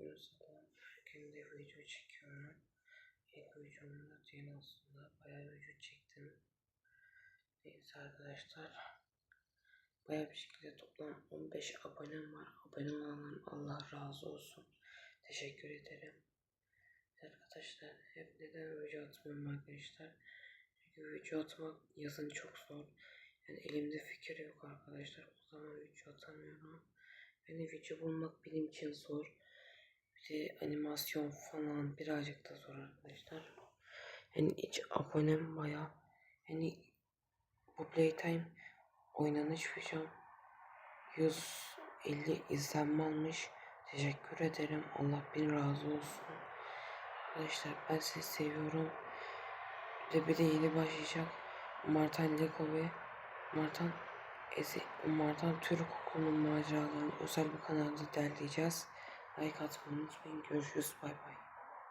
Bugün sabah erken de video çekiyorum. İlk videomda değil aslında. Bayağı video çektim. Neyse arkadaşlar. Bayağı bir şekilde toplam 15 abonem var. Abone olanların Allah razı olsun. Teşekkür ederim. Arkadaşlar hep neden video atmıyorum arkadaşlar? Çünkü video atmak yazın çok zor. Yani elimde fikir yok arkadaşlar. O zaman video atamıyorum. Yani video bulmak benim için zor. Bir de animasyon falan birazcık da zor arkadaşlar. Yani hiç abonem bayağı. Yani bu Playtime oynanış videom 150 izlenme almış. Teşekkür ederim. Allah bin razı olsun. Arkadaşlar ben sizi seviyorum. Bir de yeni başlayacak Martin Lego ve Martin Türk Okulu'nun maceralarını özel bir kanalda derleyeceğiz. Like atmayı unutmayın. Görüşürüz. Bay bay.